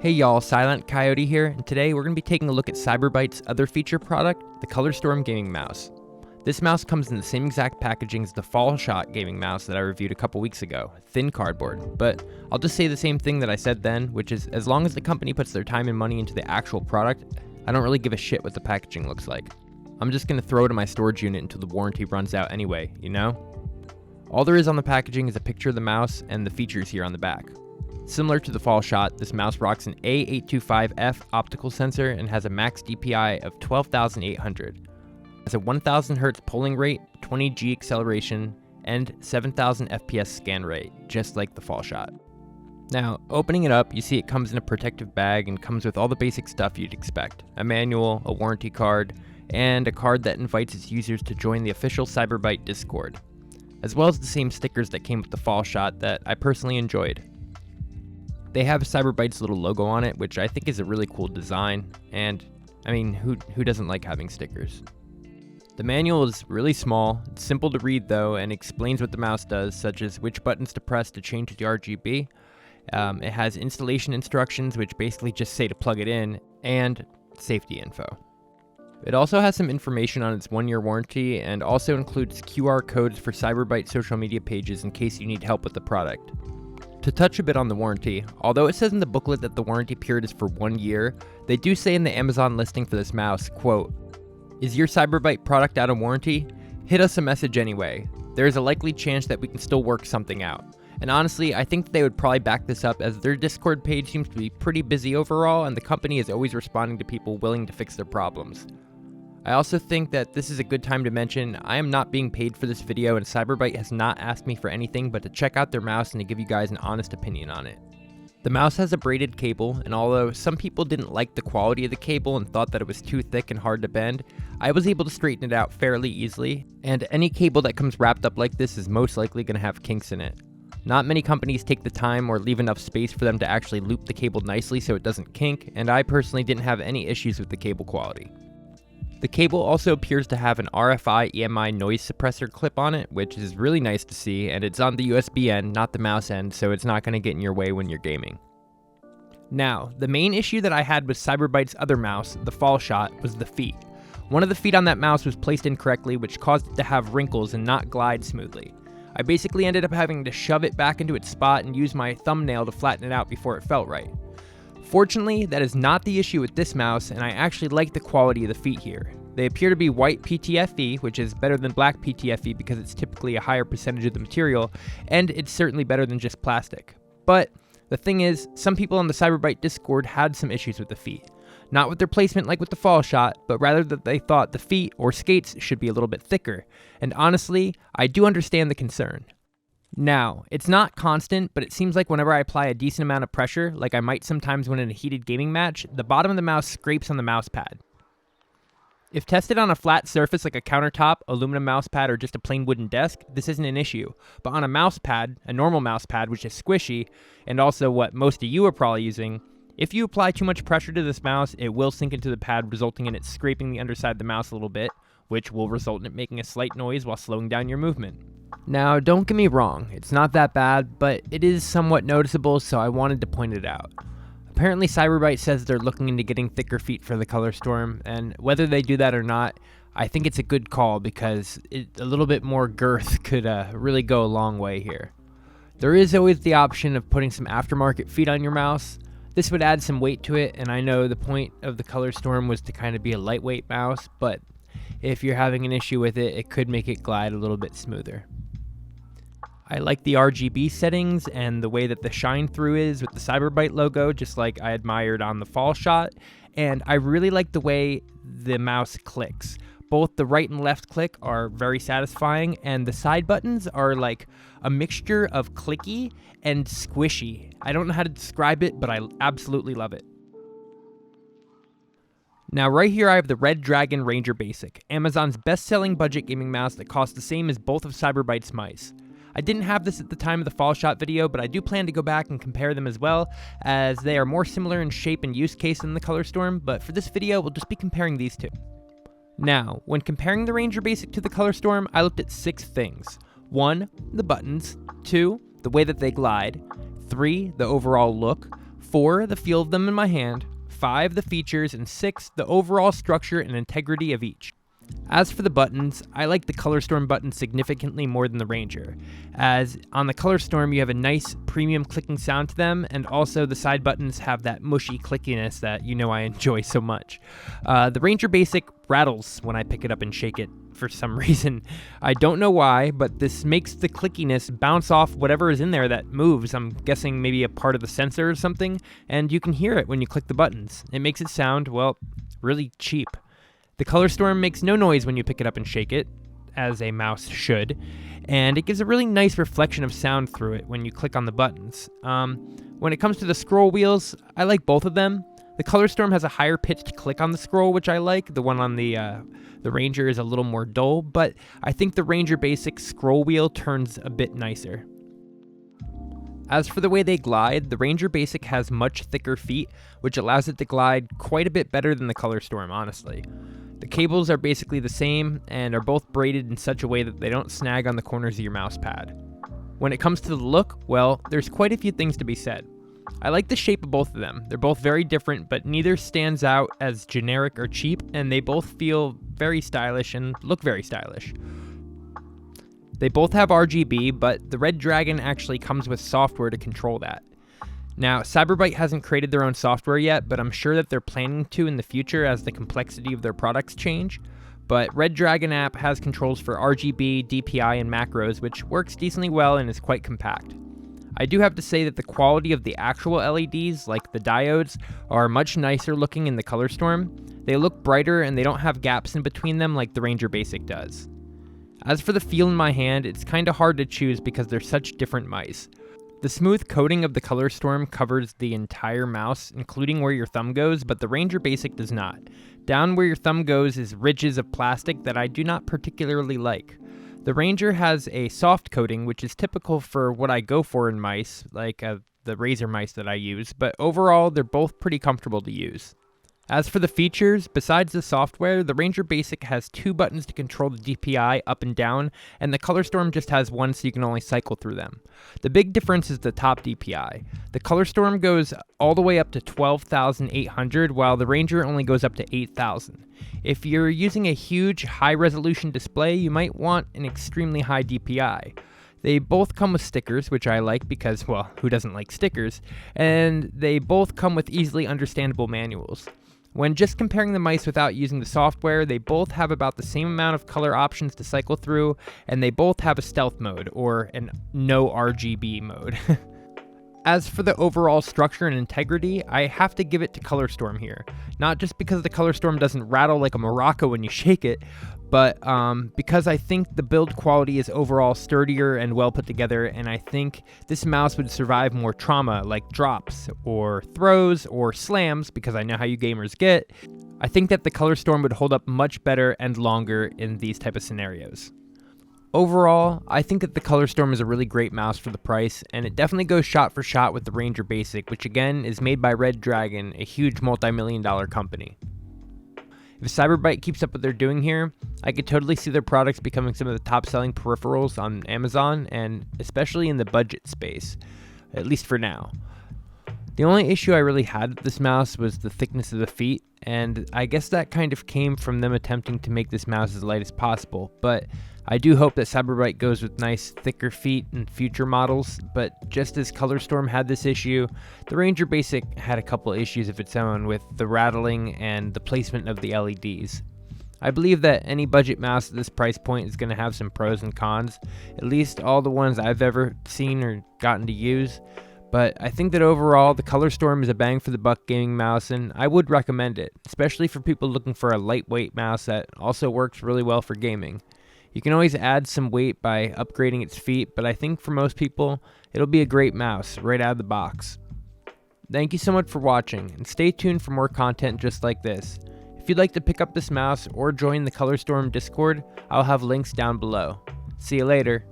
Hey y'all, Silent Coyote here, and today we're going to be taking a look at Cyber Byte's other feature product, the Colorstorm gaming mouse. This mouse comes in the same exact packaging as the Fall Shot gaming mouse that I reviewed a couple weeks ago, thin cardboard, but I'll just say the same thing that I said then, which is as long as the company puts their time and money into the actual product, I don't really give a shit what the packaging looks like. I'm just going to throw it in my storage unit until the warranty runs out anyway, you know? All there is on the packaging is a picture of the mouse and the features here on the back. Similar to the Fall Shot, this mouse rocks an A825F optical sensor and has a max DPI of 12,800. It has a 1000 Hz polling rate, 20 G acceleration, and 7000 FPS scan rate, just like the Fall Shot. Now, opening it up, you see it comes in a protective bag and comes with all the basic stuff you'd expect. A manual, a warranty card, and a card that invites its users to join the official Cyber Byte Discord, as well as the same stickers that came with the Fall Shot that I personally enjoyed. They have Cyber Byte's little logo on it, which I think is a really cool design, and I mean, who doesn't like having stickers? The manual is really small, it's simple to read though, and explains what the mouse does, such as which buttons to press to change the RGB. It has installation instructions, which basically just say to plug it in, and safety info. It also has some information on its 1-year warranty, and also includes QR codes for Cyber Byte social media pages in case you need help with the product. To touch a bit on the warranty, although it says in the booklet that the warranty period is for 1 year, they do say in the Amazon listing for this mouse, quote, "Is your Cyber Byte product out of warranty? Hit us a message anyway. There is a likely chance that we can still work something out." And honestly, I think they would probably back this up as their Discord page seems to be pretty busy overall and the company is always responding to people willing to fix their problems. I also think that this is a good time to mention I am not being paid for this video and Cyber Byte has not asked me for anything but to check out their mouse and to give you guys an honest opinion on it. The mouse has a braided cable, and although some people didn't like the quality of the cable and thought that it was too thick and hard to bend, I was able to straighten it out fairly easily, and any cable that comes wrapped up like this is most likely going to have kinks in it. Not many companies take the time or leave enough space for them to actually loop the cable nicely so it doesn't kink, and I personally didn't have any issues with the cable quality. The cable also appears to have an RFI EMI noise suppressor clip on it, which is really nice to see, and it's on the USB end, not the mouse end, so it's not going to get in your way when you're gaming. Now, the main issue that I had with Cyber Byte's other mouse, the Fall Shot, was the feet. One of the feet on that mouse was placed incorrectly, which caused it to have wrinkles and not glide smoothly. I basically ended up having to shove it back into its spot and use my thumbnail to flatten it out before it felt right. Fortunately, that is not the issue with this mouse, and I actually like the quality of the feet here. They appear to be white PTFE, which is better than black PTFE because it's typically a higher percentage of the material, and it's certainly better than just plastic. But the thing is, some people on the Cyber Byte Discord had some issues with the feet. Not with their placement like with the Fall Shot, but rather that they thought the feet, or skates, should be a little bit thicker. And honestly, I do understand the concern. Now, it's not constant, but it seems like whenever I apply a decent amount of pressure, like I might sometimes when in a heated gaming match, the bottom of the mouse scrapes on the mouse pad. If tested on a flat surface like a countertop, aluminum mouse pad, or just a plain wooden desk, this isn't an issue. But on a mouse pad, a normal mouse pad, which is squishy, and also what most of you are probably using, if you apply too much pressure to this mouse, it will sink into the pad, resulting in it scraping the underside of the mouse a little bit, which will result in it making a slight noise while slowing down your movement. Now, don't get me wrong, it's not that bad, but it is somewhat noticeable, so I wanted to point it out. Apparently, Cyber Byte says they're looking into getting thicker feet for the Colorstorm, and whether they do that or not, I think it's a good call because a little bit more girth could really go a long way here. There is always the option of putting some aftermarket feet on your mouse. This would add some weight to it, and I know the point of the Colorstorm was to kind of be a lightweight mouse, but if you're having an issue with it, it could make it glide a little bit smoother. I like the RGB settings and the way that the shine through is with the Cyber Byte logo, just like I admired on the Fall Shot, and I really like the way the mouse clicks. Both the right and left click are very satisfying, and the side buttons are like a mixture of clicky and squishy. I don't know how to describe it, but I absolutely love it. Now right here I have the Red Dragon Ranger Basic, Amazon's best-selling budget gaming mouse that costs the same as both of Cyber Byte's mice. I didn't have this at the time of the Fall Shot video, but I do plan to go back and compare them as well, as they are more similar in shape and use case than the Colorstorm, but for this video, we'll just be comparing these two. Now, when comparing the Ranger Basic to the Colorstorm, I looked at 6 things. 1, the buttons. 2, the way that they glide. 3, the overall look. 4, the feel of them in my hand, 5, the features, and 6, the overall structure and integrity of each. As for the buttons, I like the Colorstorm button significantly more than the Ranger, as on the Colorstorm you have a nice premium clicking sound to them, and also the side buttons have that mushy clickiness that you know I enjoy so much. The Ranger Basic rattles when I pick it up and shake it for some reason. I don't know why, but this makes the clickiness bounce off whatever is in there that moves. I'm guessing maybe a part of the sensor or something, and you can hear it when you click the buttons. It makes it sound, well, really cheap. The Colorstorm makes no noise when you pick it up and shake it, as a mouse should, and it gives a really nice reflection of sound through it when you click on the buttons. When it comes to the scroll wheels, I like both of them. The Colorstorm has a higher pitched click on the scroll, which I like. The one on the Ranger is a little more dull, but I think the Ranger Basic scroll wheel turns a bit nicer. As for the way they glide, the Ranger Basic has much thicker feet, which allows it to glide quite a bit better than the Colorstorm, honestly. The cables are basically the same and are both braided in such a way that they don't snag on the corners of your mouse pad. When it comes to the look, well, there's quite a few things to be said. I like the shape of both of them. They're both very different, but neither stands out as generic or cheap, and they both feel very stylish and look very stylish. They both have RGB, but the Red Dragon actually comes with software to control that. Now, Cyber Byte hasn't created their own software yet, but I'm sure that they're planning to in the future as the complexity of their products change. But Red Dragon app has controls for RGB, DPI, and macros, which works decently well and is quite compact. I do have to say that the quality of the actual LEDs, like the diodes, are much nicer looking in the Colorstorm. They look brighter and they don't have gaps in between them like the Ranger Basic does. As for the feel in my hand, it's kinda hard to choose because they're such different mice. The smooth coating of the Colorstorm covers the entire mouse, including where your thumb goes, but the Ranger Basic does not. Down where your thumb goes is ridges of plastic that I do not particularly like. The Ranger has a soft coating, which is typical for what I go for in mice, like the Razer mice that I use, but overall they're both pretty comfortable to use. As for the features, besides the software, the Ranger Basic has 2 buttons to control the DPI up and down, and the Colorstorm just has 1 so you can only cycle through them. The big difference is the top DPI. The Colorstorm goes all the way up to 12,800, while the Ranger only goes up to 8,000. If you're using a huge, high-resolution display, you might want an extremely high DPI. They both come with stickers, which I like because, well, who doesn't like stickers? And they both come with easily understandable manuals. When just comparing the mice without using the software, they both have about the same amount of color options to cycle through, and they both have a stealth mode, or an no RGB mode. As for the overall structure and integrity, I have to give it to Colorstorm here. Not just because the Colorstorm doesn't rattle like a maraca when you shake it, but because I think the build quality is overall sturdier and well put together, and I think this mouse would survive more trauma like drops or throws or slams, because I know how you gamers get. I think that the Colorstorm would hold up much better and longer in these type of scenarios. Overall, I think that the Colorstorm is a really great mouse for the price, and it definitely goes shot for shot with the Ranger Basic, which again is made by Red Dragon, a huge multi-million-dollar company. If Cyber Byte keeps up what they're doing here, I could totally see their products becoming some of the top-selling peripherals on Amazon, and especially in the budget space, at least for now. The only issue I really had with this mouse was the thickness of the feet, and I guess that kind of came from them attempting to make this mouse as light as possible, but I do hope that Cyber Byte goes with nice, thicker feet in future models, but just as Colorstorm had this issue, the Ranger Basic had a couple issues of its own with the rattling and the placement of the LEDs. I believe that any budget mouse at this price point is going to have some pros and cons, at least all the ones I've ever seen or gotten to use, but I think that overall the Colorstorm is a bang for the buck gaming mouse, and I would recommend it, especially for people looking for a lightweight mouse that also works really well for gaming. You can always add some weight by upgrading its feet, but I think for most people, it'll be a great mouse right out of the box. Thank you so much for watching, and stay tuned for more content just like this. If you'd like to pick up this mouse or join the Colorstorm Discord, I'll have links down below. See you later.